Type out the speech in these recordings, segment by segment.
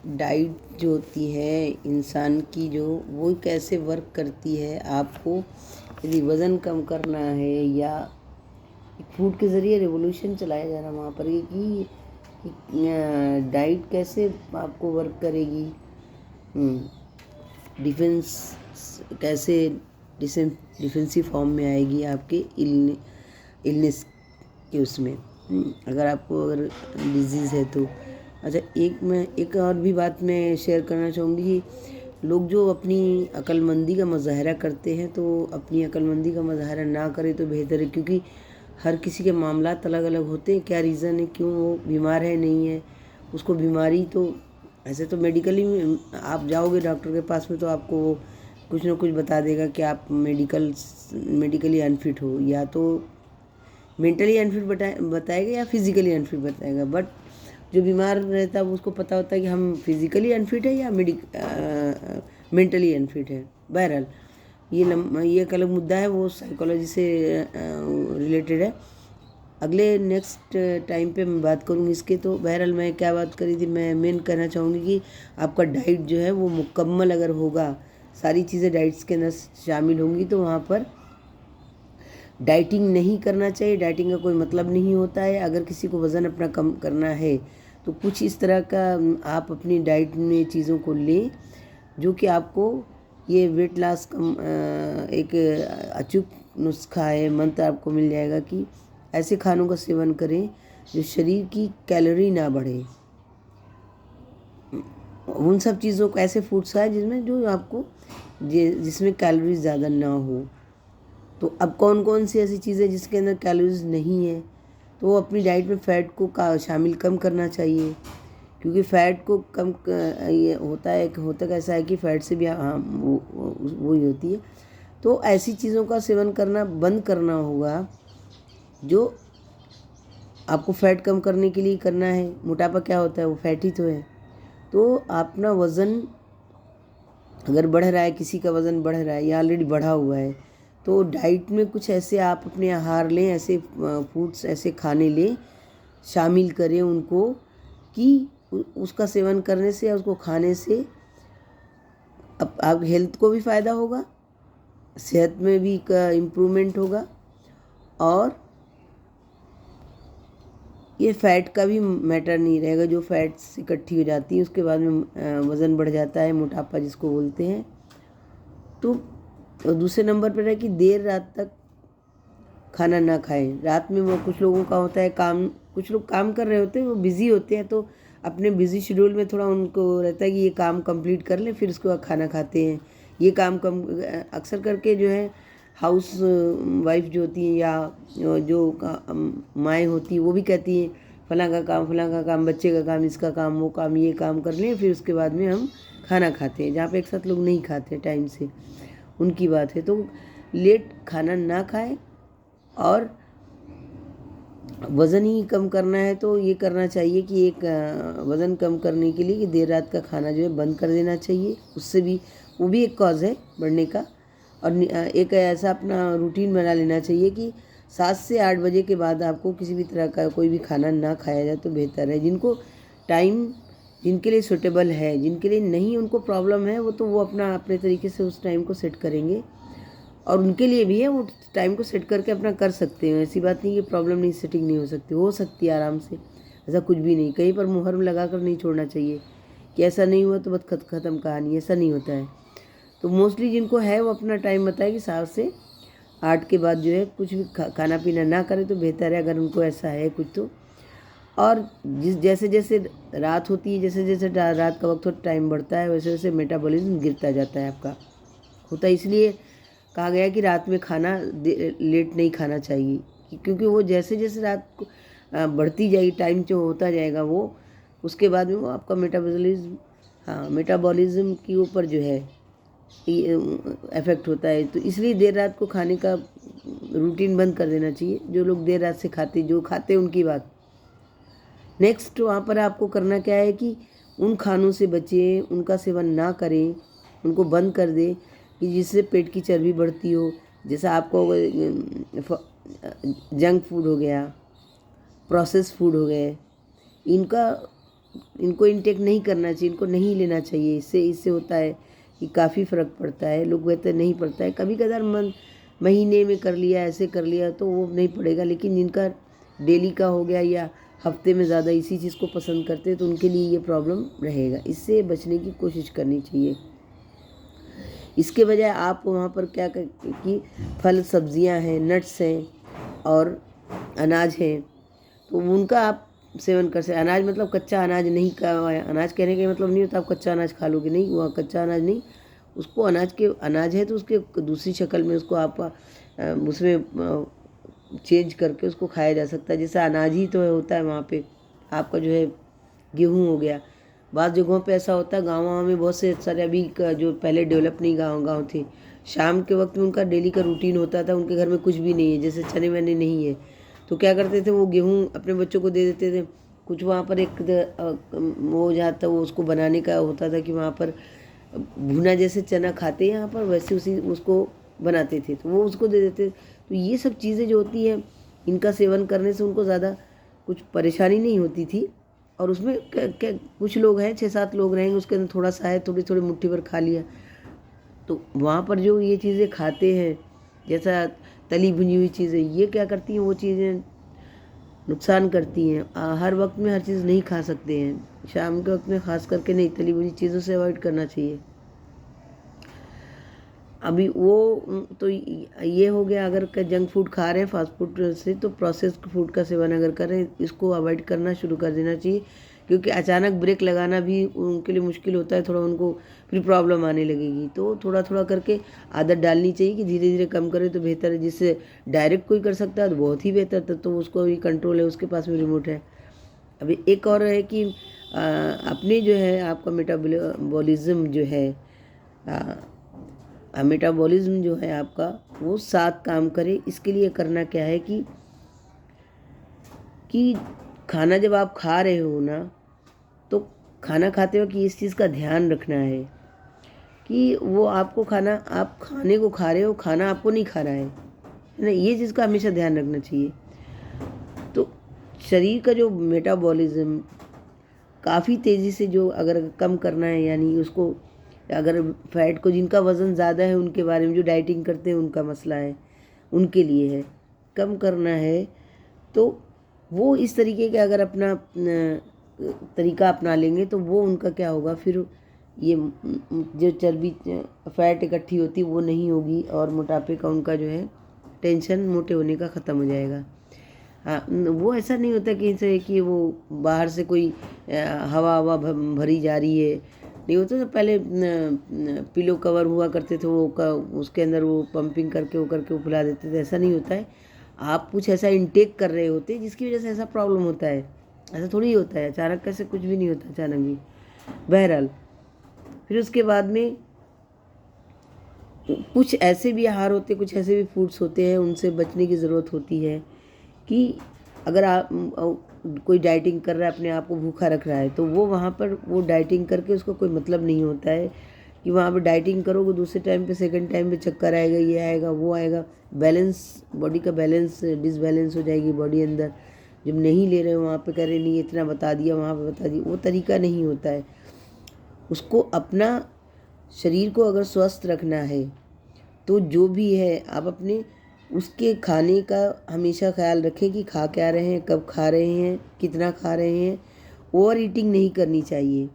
Diet जो होती है इंसान की, जो वो कैसे वर्क करती है। आपको यदि वज़न कम करना है या फूड के ज़रिए रेवोल्यूशन चलाया जा रहा है वहाँ पर कि डाइट कैसे आपको वर्क करेगी, डिफेंस कैसे डिफेंसिव फॉर्म में आएगी आपके इलनेस के उसमें, अगर आपको अगर डिजीज़ है तो। अच्छा, मैं एक और भी बात मैं शेयर करना चाहूँगी कि लोग जो अपनी अक्लमंदी का मुज़ाहरा करते हैं, तो अपनी अक्लमंदी का मुज़ाहरा ना करें तो बेहतर है, क्योंकि हर किसी के मामलात अलग अलग होते हैं। क्या रीज़न है, क्यों वो बीमार है, नहीं है, उसको बीमारी तो ऐसे तो मेडिकली आप जाओगे डॉक्टर के पास में तो आपको वो कुछ ना कुछ बता देगा कि आप मेडिकली अनफिट हो, या तो मेंटली अनफिट बताएगा या फिज़िकली अनफिट बताएगा। बट जो बीमार रहता है उसको पता होता है कि हम फिज़िकली अनफिट है या मेंटली अनफिट है। बहरहाल ये एक अलग मुद्दा है, वो साइकोलॉजी से रिलेटेड है। अगले नेक्स्ट टाइम पे मैं बात करूँगी इसके। तो बहरहाल मैं क्या बात करी थी, मैं मेन कहना चाहूँगी कि आपका डाइट जो है वो मुकम्मल अगर होगा, सारी चीज़ें डाइट्स के अंदर शामिल होंगी, तो वहाँ पर डाइटिंग नहीं करना चाहिए। डाइटिंग का कोई मतलब नहीं होता है। अगर किसी को वज़न अपना कम करना है तो कुछ इस तरह का आप अपनी डाइट में चीज़ों को लें जो कि आपको ये वेट लॉस कम एक अचूक नुस्खा है, मंत्र आपको मिल जाएगा कि ऐसे खानों का सेवन करें जो शरीर की कैलोरी ना बढ़े। उन सब चीज़ों को ऐसे फूड्स खाएं जिसमें जो आपको जिसमें कैलोरी ज़्यादा ना हो। तो अब कौन कौन सी ऐसी चीज़ें जिसके अंदर कैलोरीज नहीं है, तो वो अपनी डाइट में फ़ैट को शामिल कम करना चाहिए, क्योंकि फ़ैट को कम ये होता कैसा है कि फ़ैट से भी वो ही होती है। तो ऐसी चीज़ों का सेवन करना बंद करना होगा जो आपको फ़ैट कम करने के लिए करना है। मोटापा क्या होता है, वो फैट ही तो है। तो अपना वज़न अगर बढ़ रहा है, किसी का वज़न बढ़ रहा है या ऑलरेडी बढ़ा हुआ है, तो डाइट में कुछ ऐसे आप अपने आहार लें, ऐसे फूड्स ऐसे खाने लें, शामिल करें उनको कि उसका सेवन करने से या उसको खाने से आप हेल्थ को भी फ़ायदा होगा, सेहत में भी इम्प्रूवमेंट होगा, और ये फ़ैट का भी मैटर नहीं रहेगा। जो फैट्स इकट्ठी हो जाती है उसके बाद में वज़न बढ़ जाता है, मोटापा जिसको बोलते हैं। तो दूसरे नंबर पर है कि देर रात तक खाना ना खाएं। रात में वो कुछ लोगों का होता है काम, कुछ लोग काम कर रहे होते हैं, वो बिज़ी होते हैं, तो अपने बिज़ी शेड्यूल में थोड़ा उनको रहता है कि ये काम कंप्लीट कर लें फिर उसके बाद खाना खाते हैं। ये काम कम अक्सर करके जो है हाउस वाइफ जो होती हैं या जो माएँ होती हैं वो भी कहती हैं फलां का काम, बच्चे का काम, इसका काम, वो काम, ये काम कर लें फिर उसके बाद में हम खाना खाते हैं। जहाँ पे एक साथ लोग नहीं खाते टाइम से, उनकी बात है। तो लेट खाना ना खाएं, और वज़न ही कम करना है तो ये करना चाहिए कि एक वज़न कम करने के लिए कि देर रात का खाना जो है बंद कर देना चाहिए। उससे भी वो भी एक कॉज़ है बढ़ने का। और एक ऐसा अपना रूटीन बना लेना चाहिए कि 7 से 8 बजे के बाद आपको किसी भी तरह का कोई भी खाना ना खाया जाए तो बेहतर है। जिनको टाइम जिनके लिए सूटेबल है, जिनके लिए नहीं उनको प्रॉब्लम है, वो अपना अपने तरीके से उस टाइम को सेट करेंगे, और उनके लिए भी है, वो टाइम को सेट करके अपना कर सकते हैं। ऐसी बात नहीं कि प्रॉब्लम नहीं, सेटिंग नहीं हो सकती है आराम से। ऐसा कुछ भी नहीं, कहीं पर मुहर लगा कर नहीं छोड़ना चाहिए कि ऐसा नहीं हुआ तो बस ख़त्म कहानी, ऐसा नहीं होता है। तो मोस्टली जिनको है वो अपना टाइम बताए कि 7 से 8 के बाद जो है कुछ भी खाना पीना ना करें तो बेहतर है, अगर उनको ऐसा है कुछ तो। और जैसे जैसे रात होती है, जैसे जैसे रात का वक्त टाइम बढ़ता है, वैसे वैसे मेटाबॉलिज्म गिरता जाता है आपका। होता है इसलिए कहा गया कि रात में खाना लेट नहीं खाना चाहिए, क्योंकि वो जैसे जैसे रात को बढ़ती जाएगी, टाइम जो होता जाएगा वो उसके बाद में वो आपका मेटाबॉलिज्म के ऊपर जो है इफ़ेक्ट होता है। तो इसलिए देर रात को खाने का रूटीन बंद कर देना चाहिए। जो लोग देर रात से जो खाते उनकी बात। नेक्स्ट वहाँ पर आपको करना क्या है कि उन खानों से बचें, उनका सेवन ना करें, उनको बंद कर दें कि जिससे पेट की चर्बी बढ़ती हो। जैसा आपको जंक फूड हो गया, प्रोसेस फूड हो गए, इनका इनको इनटेक नहीं करना चाहिए, इनको नहीं लेना चाहिए। इससे होता है कि काफ़ी फ़र्क पड़ता है। लोग कहते हैं नहीं पड़ता है, कभी कदार महीने में कर लिया, ऐसे कर लिया तो वो नहीं पड़ेगा, लेकिन जिनका डेली का हो गया या हफ्ते में ज़्यादा इसी चीज़ को पसंद करते हैं तो उनके लिए ये प्रॉब्लम रहेगा। इससे बचने की कोशिश करनी चाहिए। इसके बजाय आप वहाँ पर क्या कर कि फल सब्जियाँ हैं, नट्स हैं और अनाज हैं, तो उनका आप सेवन कर सकते। अनाज मतलब कच्चा अनाज नहीं का, अनाज कहने का मतलब नहीं होता आप कच्चा अनाज खा लोगे, नहीं, वह कच्चा अनाज नहीं, उसको अनाज है तो उसके दूसरी शक्ल में उसको आप उसमें चेंज करके उसको खाया जा सकता है। जैसे अनाज ही तो होता है वहाँ पे आपका जो है गेहूँ हो गया। बाज़ जगहों पे ऐसा होता है, गाँव में बहुत से सारे अभी का जो पहले डेवलप नहीं गाँव थे, शाम के वक्त में उनका डेली का रूटीन होता था, उनके घर में कुछ भी नहीं है, जैसे चने वने नहीं है, तो क्या करते थे वो गेहूँ अपने बच्चों को दे देते थे। कुछ वहाँ पर एक वो जाता वो उसको बनाने का होता था कि वहाँ पर भुना जैसे चना खाते हैं यहाँ पर, वैसे उसको बनाते थे तो वो उसको दे देते। तो ये सब चीज़ें जो होती हैं इनका सेवन करने से उनको ज़्यादा कुछ परेशानी नहीं होती थी। और उसमें कुछ लोग हैं, 6-7 लोग रहेंगे, उसके अंदर थोड़ा सा है, थोड़ी थोड़ी मुट्ठी भर खा लिया। तो वहाँ पर जो ये चीज़ें खाते हैं जैसा तली भुनी हुई चीज़ें, ये क्या करती हैं, वो चीज़ें नुकसान करती हैं। हर वक्त में हर चीज़ नहीं खा सकते हैं, शाम के वक्त में ख़ास करके नहीं, तली भुनी चीज़ों से अवॉइड करना चाहिए। अभी वो तो ये हो गया, अगर जंक फूड खा रहे हैं फास्ट फूड से, तो प्रोसेस्ड फूड का सेवन अगर कर रहे हैं, इसको अवॉइड करना शुरू कर देना चाहिए, क्योंकि अचानक ब्रेक लगाना भी उनके लिए मुश्किल होता है, थोड़ा उनको फिर प्रॉब्लम आने लगेगी। तो थोड़ा थोड़ा करके आदत डालनी चाहिए कि धीरे धीरे कम करें तो बेहतर है। जिससे डायरेक्ट कोई कर सकता है तो बहुत ही बेहतर, तो उसको भी कंट्रोल है, उसके पास में रिमोट है। अभी एक और है कि अपने जो है आपका मेटाबॉलिज्म जो है, मेटाबॉलिज्म जो है आपका वो साथ काम करे। इसके लिए करना क्या है कि खाना जब आप खा रहे हो ना, तो खाना खाते वक्त इस चीज़ का ध्यान रखना है कि वो आपको खाना, आप खाने को खा रहे हो, खाना आपको नहीं खा रहा है ना, ये चीज़ का हमेशा ध्यान रखना चाहिए। तो शरीर का जो मेटाबॉलिज्म काफ़ी तेज़ी से जो अगर कम करना है, यानी उसको अगर फैट को, जिनका वज़न ज़्यादा है उनके बारे में, जो डाइटिंग करते हैं उनका मसला है, उनके लिए है, कम करना है तो वो इस तरीके के अगर अपना तरीका अपना लेंगे तो वो उनका क्या होगा, फिर ये जो चर्बी फैट इकट्ठी होती वो नहीं होगी और मोटापे का उनका जो है टेंशन, मोटे होने का ख़त्म हो जाएगा। हाँ, वो ऐसा नहीं होता कि वो बाहर से कोई हवा भरी जा रही है, नहीं होता। तो पहले पिलो कवर हुआ करते थे, उसके अंदर वो पंपिंग करके वो फुला देते थे, ऐसा नहीं होता है। आप कुछ ऐसा इनटेक कर रहे होते जिसकी वजह से ऐसा प्रॉब्लम होता है, ऐसा थोड़ी होता है, अचानक कैसे, कुछ भी नहीं होता अचानक भी। बहरहाल फिर उसके बाद में कुछ ऐसे भी आहार होते, कुछ ऐसे भी फूड्स होते हैं, उनसे बचने की ज़रूरत होती है कि अगर आप कोई डाइटिंग कर रहा है, अपने आप को भूखा रख रहा है, तो वो वहाँ पर वो डाइटिंग करके उसको कोई मतलब नहीं होता है कि वहाँ पर डाइटिंग करोगे, दूसरे टाइम पे, सेकंड टाइम पे चक्कर आएगा, ये आएगा, वो आएगा, बैलेंस, बॉडी का बैलेंस डिसबैलेंस हो जाएगी बॉडी अंदर। जब नहीं ले रहे हो वहाँ पे कह रहे नहीं, इतना बता दिया, वहाँ पे बता दिया, वो तरीका नहीं होता है। उसको अपना शरीर को अगर स्वस्थ रखना है तो जो भी है आप अपने उसके खाने का हमेशा ख्याल रखें कि खा क्या रहे हैं, कब खा रहे हैं, कितना खा रहे हैं। ओवर ईटिंग नहीं करनी चाहिए।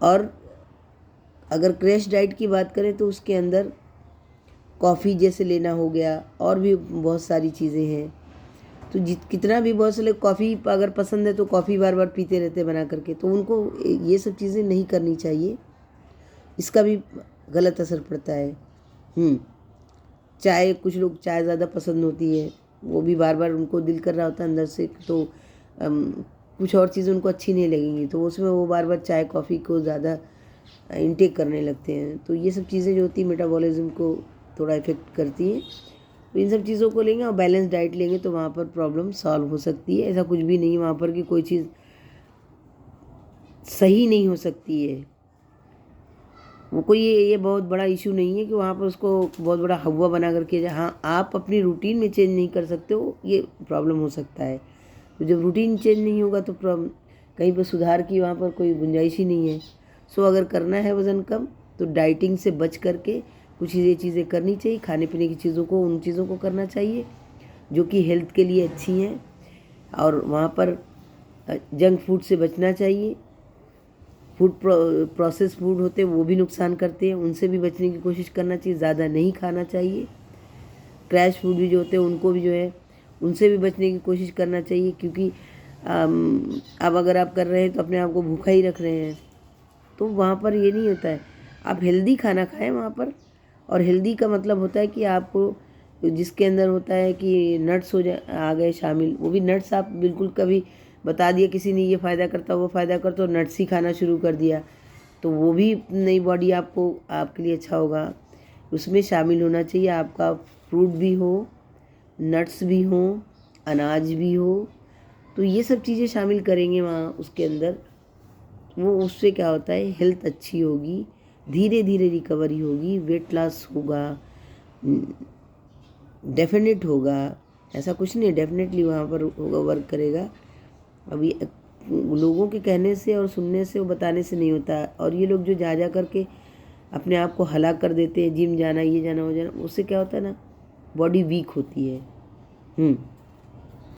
और अगर क्रैश डाइट की बात करें तो उसके अंदर कॉफ़ी जैसे लेना हो गया, और भी बहुत सारी चीज़ें हैं। तो कितना भी, बहुत से लोग कॉफ़ी अगर पसंद है तो कॉफ़ी बार बार पीते रहते हैं बना करके, तो उनको ये सब चीज़ें नहीं करनी चाहिए, इसका भी गलत असर पड़ता है। चाय, कुछ लोग चाय ज़्यादा पसंद होती है, वो भी बार बार उनको दिल कर रहा होता है अंदर से, तो कुछ और चीज़ें उनको अच्छी नहीं लगेंगी, तो उसमें वो बार बार चाय कॉफ़ी को ज़्यादा इंटेक करने लगते हैं। तो ये सब चीज़ें जो होती हैं मेटाबॉलिज्म को थोड़ा इफ़ेक्ट करती हैं। तो इन सब चीज़ों को लेंगे और बैलेंस डाइट लेंगे तो वहाँ पर प्रॉब्लम सॉल्व हो सकती है। ऐसा कुछ भी नहीं वहाँ पर कि कोई चीज़ सही नहीं हो सकती है। वो कोई ये बहुत बड़ा इशू नहीं है कि वहाँ पर उसको बहुत बड़ा हवा बना करके, हाँ आप अपनी रूटीन में चेंज नहीं कर सकते हो, ये प्रॉब्लम हो सकता है। तो जब रूटीन चेंज नहीं होगा तो कहीं पर सुधार की वहाँ पर कोई गुंजाइश ही नहीं है। सो अगर करना है वज़न कम तो डाइटिंग से बच करके कुछ ये चीज़ें करनी चाहिए। खाने पीने की चीज़ों को, उन चीज़ों को करना चाहिए जो कि हेल्थ के लिए अच्छी हैं, और वहाँ पर जंक फूड से बचना चाहिए। प्रोसेस फूड होते हैं वो भी नुकसान करते हैं, उनसे भी बचने की कोशिश करना चाहिए, ज़्यादा नहीं खाना चाहिए। क्रैश फूड भी जो होते हैं उनको भी जो है उनसे भी बचने की कोशिश करना चाहिए, क्योंकि अब अगर आप कर रहे हैं तो अपने आप को भूखा ही रख रहे हैं, तो वहाँ पर ये नहीं होता है। आप हेल्दी खाना खाएं वहाँ पर, और हेल्दी का मतलब होता है कि आपको जिसके अंदर होता है कि नट्स आ गए शामिल, वो भी नट्स आप बिल्कुल कभी बता दिया किसी ने ये फ़ायदा करता वो फ़ायदा करता, तो नट्स ही खाना शुरू कर दिया, तो वो भी नई बॉडी आपको आपके लिए अच्छा होगा। उसमें शामिल होना चाहिए आपका फ्रूट भी हो, नट्स भी हों, अनाज भी हो, तो ये सब चीज़ें शामिल करेंगे वहाँ उसके अंदर, वो उससे क्या होता है हेल्थ अच्छी होगी, धीरे धीरे रिकवरी होगी, वेट लॉस होगा, डेफिनेट होगा। ऐसा कुछ नहीं, डेफिनेटली वहाँ पर होगा, वर्क करेगा। अभी लोगों के कहने से और सुनने से, वो बताने से नहीं होता। और ये लोग जो जा जा करके अपने आप को हलाक कर देते हैं, जिम जाना, ये जाना, वो जाना, उससे क्या होता है ना, बॉडी वीक होती है।